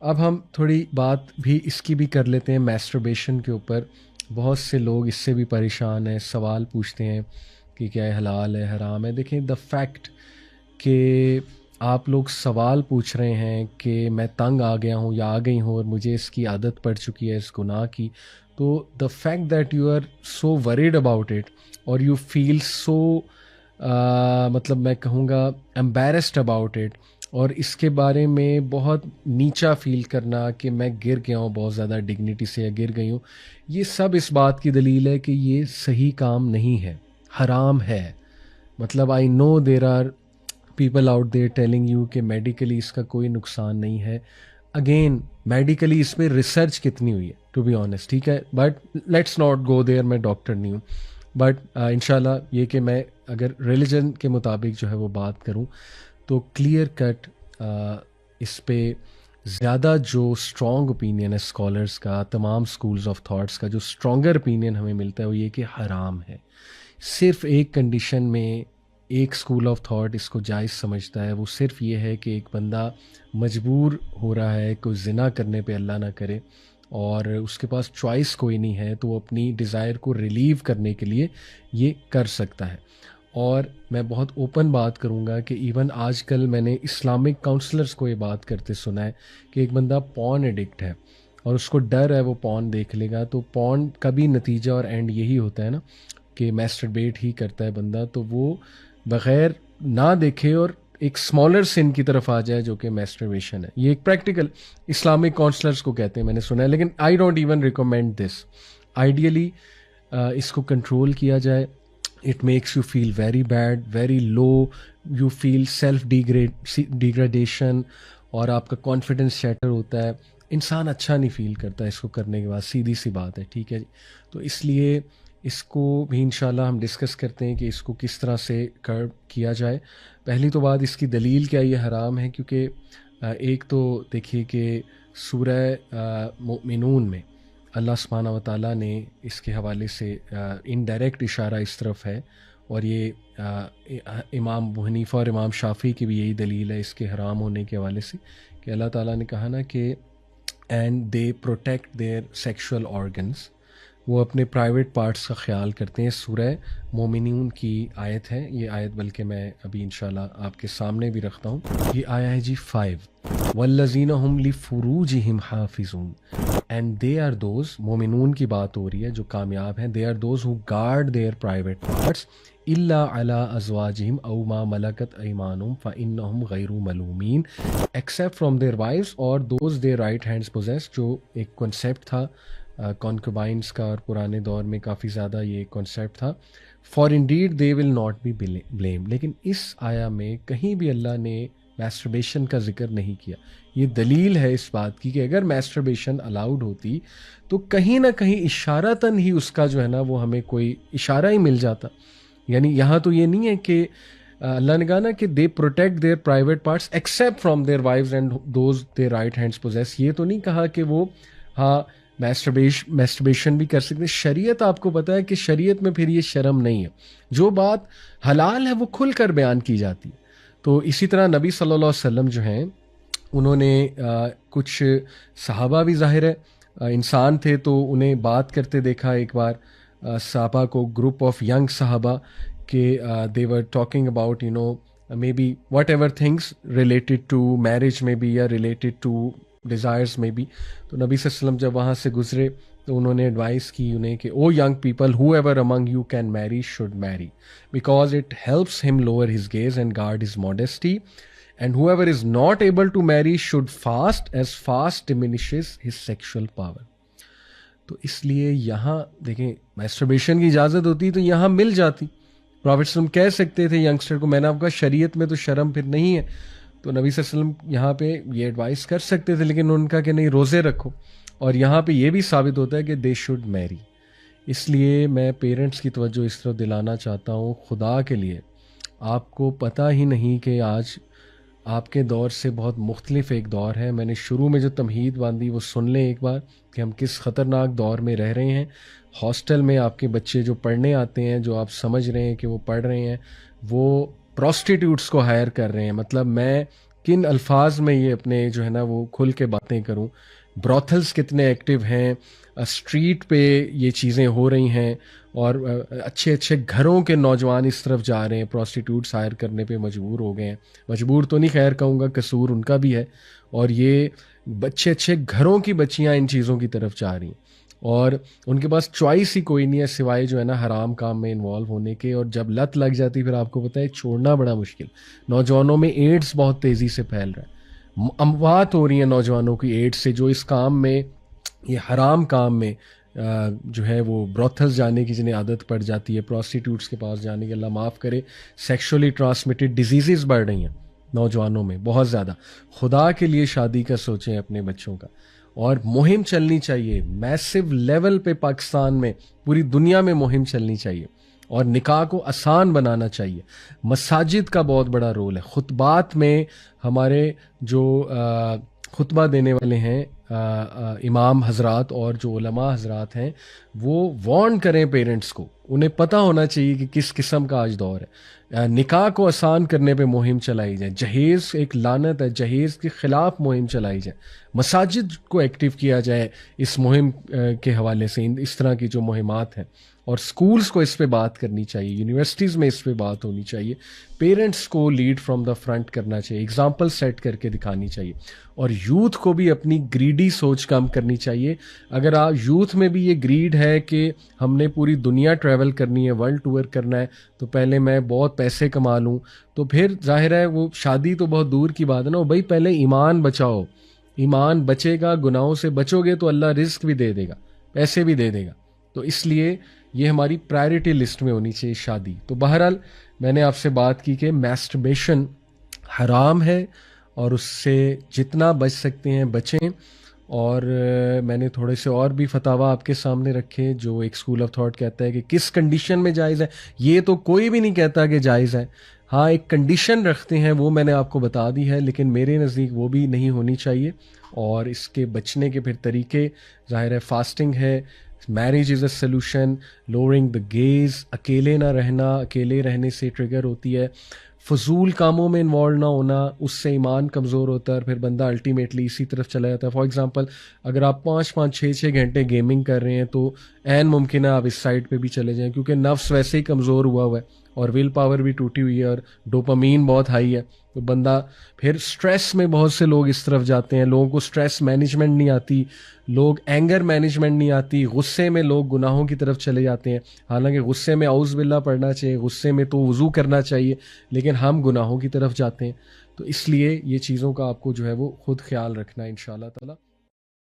اب ہم تھوڑی بات بھی اس کی بھی کر لیتے ہیں میسٹربیشن کے اوپر. بہت سے لوگ اس سے بھی پریشان ہیں, سوال پوچھتے ہیں کہ کیا یہ حلال ہے حرام ہے. دیکھیں, دا فیکٹ کہ آپ لوگ سوال پوچھ رہے ہیں کہ میں تنگ آ گیا ہوں یا آ گئی ہوں اور مجھے اس کی عادت پڑ چکی ہے اس گناہ کی, تو the fact that you are so worried about it اور یو فیل سو مطلب میں کہوں گا امبیرسڈ اباؤٹ اٹ, اور اس کے بارے میں بہت نیچا فیل کرنا کہ میں گر گیا ہوں بہت زیادہ ڈگنیٹی سے یا گر گئی ہوں, یہ سب اس بات کی دلیل ہے کہ یہ صحیح کام نہیں ہے, حرام ہے. مطلب I know there are people out there telling you کہ میڈیکلی اس کا کوئی نقصان نہیں ہے. اگین میڈیکلی اس پہ ریسرچ کتنی ہوئی ہے ٹو بی آنیسٹ, ٹھیک ہے, بٹ لیٹس ناٹ گو دیر, میں ڈاکٹر نہیں ہوں. بٹ انشاءاللہ یہ کہ میں اگر ریلیجن کے مطابق جو ہے وہ بات کروں تو کلیئر کٹ اس پہ زیادہ جو اسٹرانگ اوپینین ہے اسکالرس کا, تمام اسکولز آف تھاٹس کا جو اسٹرانگر اوپینین ہمیں ملتا ہے وہ یہ کہ حرام ہے. صرف ایک کنڈیشن میں ایک اسکول آف تھاٹ اس کو جائز سمجھتا ہے, وہ صرف یہ ہے کہ ایک بندہ مجبور ہو رہا ہے کوئی زنا کرنے پہ, اللہ نہ کرے, اور اس کے پاس چوائس کوئی نہیں ہے تو وہ اپنی ڈیزائر کو ریلیو کرنے کے لیے یہ کر سکتا ہے. اور میں بہت اوپن بات کروں گا کہ ایون آج کل میں نے اسلامک کاؤنسلرز کو یہ بات کرتے سنا ہے کہ ایک بندہ پون ایڈکٹ ہے اور اس کو ڈر ہے وہ پون دیکھ لے گا, تو پون کا بھی نتیجہ اور اینڈ یہی ہوتا ہے نا کہ میسٹربیٹ ہی کرتا ہے بندہ, تو وہ بغیر نہ دیکھے اور ایک اسمالر سن کی طرف آ جائے جو کہ میسٹربیشن ہے. یہ ایک پریکٹیکل اسلامک کاؤنسلرز کو کہتے ہیں, میں نے سنا ہے, لیکن I don't even recommend this. Ideally اس کو کنٹرول کیا جائے. It makes you feel very bad, very low, you feel self-degradation اور آپ کا کانفیڈنس شیٹر ہوتا ہے, انسان اچھا نہیں فیل کرتا اس کو کرنے کے بعد, سیدھی سی بات ہے, ٹھیک ہے جی. تو اس لیے اس کو بھی انشاءاللہ ہم ڈسکس کرتے ہیں کہ اس کو کس طرح سے کرب کیا جائے. پہلی تو بات اس کی دلیل کیا یہ حرام ہے, کیونکہ ایک تو دیکھیے کہ سورہ مؤمنون میں اللہ سبحانہ و تعالیٰ نے اس کے حوالے سے انڈائریکٹ اشارہ اس طرف ہے, اور یہ امام ابو حنیفہ اور امام شافعی کی بھی یہی دلیل ہے اس کے حرام ہونے کے حوالے سے, کہ اللہ تعالیٰ نے کہا نا کہ and they protect their sexual organs, وہ اپنے پرائیویٹ پارٹس کا خیال کرتے ہیں. سورہ مومنون کی آیت ہے یہ آیت, بلکہ میں ابھی انشاءاللہ آپ کے سامنے بھی رکھتا ہوں. یہ آیا ہے جی 5, والذین هم لفروجہم حافظون, اینڈ دے آر دوز, مومنون کی بات ہو رہی ہے جو کامیاب ہیں, they are those who guard their private parts الا علی ازواجہم او ما ملکت ایمانہم فانہم غیر ملومین, ایکسیپٹ فرام دیئر وائفز اور those their right hands possess, جو ایک کنسیپٹ تھا کانکوبائنس کا, اور پرانے دور میں کافی زیادہ یہ کنسیپٹ تھا. For indeed they will not be blame. لیکن اس آیا میں کہیں بھی اللہ نے میسٹربیشن کا ذکر نہیں کیا. یہ دلیل ہے اس بات کی کہ اگر میسٹربیشن الاؤڈ ہوتی تو کہیں نہ کہیں اشارتاً ہی اس کا جو ہے نا وہ ہمیں کوئی اشارہ ہی مل جاتا. یعنی یہاں تو یہ نہیں ہے کہ اللہ نے کہا نا کہ they protect their private parts except from their wives and those their right hands possess, یہ تو نہیں کہا کہ وہ ہاں میسٹربیشن بھی کر سکتے. شریعت آپ کو پتہ ہے کہ شریعت میں پھر یہ شرم نہیں ہے, جو بات حلال ہے وہ کھل کر بیان کی جاتی ہے. تو اسی طرح نبی صلی اللہ علیہ وسلم جو ہیں انہوں نے کچھ صحابہ بھی ظاہر ہے انسان تھے تو انہیں بات کرتے دیکھا ایک بار صحابہ کو, گروپ آف ینگ صحابہ, کہ they were talking about you know maybe whatever things related to marriage میں بھی یا ریلیٹڈ ٹو ڈیزائرز میں بھی. تو نبی صلی اللہ علیہ وسلم جب وہاں سے گزرے تو انہوں نے ایڈوائس کی انہیں کہ O young people whoever among you can marry should marry, because it helps him lower his gaze and guard his modesty, and whoever is not able to marry should fast as fast diminishes his sexual power. تو اس لیے یہاں دیکھیں میسٹربیشن کی اجازت ہوتی تو یہاں مل جاتی. پروفیٹ صلی اللہ علیہ وسلم کہہ سکتے تھے ینگسٹر کو, میں نے آپ کا شریعت میں تو شرم پھر نہیں ہے, تو نبی صلی اللہ علیہ وسلم یہاں پہ یہ ایڈوائس کر سکتے تھے, لیکن ان کا کہ نہیں روزے رکھو, اور یہاں پہ یہ بھی ثابت ہوتا ہے کہ دے شوڈ میری. اس لیے میں پیرنٹس کی توجہ اس طرح دلانا چاہتا ہوں, خدا کے لیے آپ کو پتہ ہی نہیں کہ آج آپ کے دور سے بہت مختلف ایک دور ہے. میں نے شروع میں جو تمہید باندھی وہ سن لیں ایک بار کہ ہم کس خطرناک دور میں رہ رہے ہیں. ہاسٹل میں آپ کے بچے جو پڑھنے آتے ہیں, جو آپ سمجھ رہے ہیں کہ وہ پڑھ رہے ہیں, وہ پروسٹیٹیوٹس کو ہائر کر رہے ہیں. مطلب میں کن الفاظ میں یہ اپنے جو ہے نا وہ کھل کے باتیں کروں. براتھلس کتنے ایکٹیو ہیں, اسٹریٹ پہ یہ چیزیں ہو رہی ہیں, اور اچھے اچھے گھروں کے نوجوان اس طرف جا رہے ہیں, پروسٹیٹیوٹس ہائر کرنے پہ مجبور ہو گئے ہیں. مجبور تو نہیں خیر کہوں گا, قصور ان کا بھی ہے. اور یہ اچھے اچھے گھروں کی بچیاں ان چیزوں کی طرف جا رہی ہیں, اور ان کے پاس چوائس ہی کوئی نہیں ہے سوائے جو ہے نا حرام کام میں انوالو ہونے کے. اور جب لت لگ جاتی پھر آپ کو پتہ ہے چھوڑنا بڑا مشکل. نوجوانوں میں ایڈز بہت تیزی سے پھیل رہا ہے, اموات ہو رہی ہیں نوجوانوں کی ایڈز سے, جو اس کام میں, یہ حرام کام میں جو ہے وہ براتھلز جانے کی جنہیں عادت پڑ جاتی ہے, پروسٹیٹیوٹس کے پاس جانے کی, اللہ معاف کرے, سیکشولی ٹرانسمیٹڈ ڈیزیزز بڑھ رہی ہیں نوجوانوں میں بہت زیادہ. خدا کے لیے شادی کا سوچیں اپنے بچوں کا, اور مہم چلنی چاہیے میسو لیول پہ, پاکستان میں, پوری دنیا میں مہم چلنی چاہیے, اور نکاح کو آسان بنانا چاہیے. مساجد کا بہت بڑا رول ہے. خطبات میں ہمارے جو خطبہ دینے والے ہیں امام حضرات اور جو علماء حضرات ہیں, وہ وارن کریں پیرنٹس کو, انہیں پتہ ہونا چاہیے کہ کس قسم کا آج دور ہے. نکاح کو آسان کرنے پہ مہم چلائی جائے. جہیز ایک لعنت ہے, جہیز کے خلاف مہم چلائی جائے. مساجد کو ایکٹیو کیا جائے اس مہم کے حوالے سے, اس طرح کی جو مہمات ہیں, اور سکولز کو اس پہ بات کرنی چاہیے, یونیورسٹیز میں اس پہ بات ہونی چاہیے. پیرنٹس کو لیڈ فرام دا فرنٹ کرنا چاہیے, اگزامپل سیٹ کر کے دکھانی چاہیے. اور یوتھ کو بھی اپنی گریڈی سوچ کم کرنی چاہیے. اگر آپ یوتھ میں بھی یہ گریڈ ہے کہ ہم نے پوری دنیا ٹریول کرنی ہے, ورلڈ ٹور کرنا ہے, تو پہلے میں بہت پیسے کما لوں, تو پھر ظاہر ہے وہ شادی تو بہت دور کی بات ہے نا. بھائی پہلے ایمان بچاؤ, ایمان بچے گا, گناہوں سے بچو گے تو اللہ رزق بھی دے دے گا, پیسے بھی دے دے گا. تو اس لیے یہ ہماری پرائرٹی لسٹ میں ہونی چاہیے شادی. تو بہرحال میں نے آپ سے بات کی کہ میسٹربیشن حرام ہے, اور اس سے جتنا بچ سکتے ہیں بچیں. اور میں نے تھوڑے سے اور بھی فتاوا آپ کے سامنے رکھے, جو ایک اسکول آف تھاٹ کہتا ہے کہ کس کنڈیشن میں جائز ہے. یہ تو کوئی بھی نہیں کہتا کہ جائز ہے, ہاں ایک کنڈیشن رکھتے ہیں, وہ میں نے آپ کو بتا دی ہے, لیکن میرے نزدیک وہ بھی نہیں ہونی چاہیے. اور اس کے بچنے کے پھر طریقے ظاہر ہے فاسٹنگ ہے, marriage is a solution, lowering the gaze, اکیلے نہ رہنا, اکیلے رہنے سے ٹریگر ہوتی ہے, فضول کاموں میں انوالو نہ ہونا, اس سے ایمان کمزور ہوتا ہے, اور پھر بندہ الٹیمیٹلی اسی طرف چلا جاتا ہے. فار ایگزامپل اگر آپ 5-6 گھنٹے گیمنگ کر رہے ہیں تو عین ممکن ہے آپ اس سائٹ پہ بھی چلے جائیں, کیونکہ نفس ویسے ہی کمزور ہوا ہے, اور ول پاور بھی ٹوٹی ہوئی ہے, اور ڈوپامین بہت ہائی ہے. تو بندہ پھر اسٹریس میں, بہت سے لوگ اس طرف جاتے ہیں, لوگوں کو اسٹریس مینجمنٹ نہیں آتی, لوگ اینگر مینجمنٹ نہیں آتی, غصے میں لوگ گناہوں کی طرف چلے جاتے ہیں. حالانکہ غصے میں اعوذ باللہ پڑھنا چاہیے, غصے میں تو وضو کرنا چاہیے, لیکن ہم گناہوں کی طرف جاتے ہیں. تو اس لیے یہ چیزوں کا آپ کو جو ہے وہ خود خیال رکھنا ہے انشاءاللہ تعالی.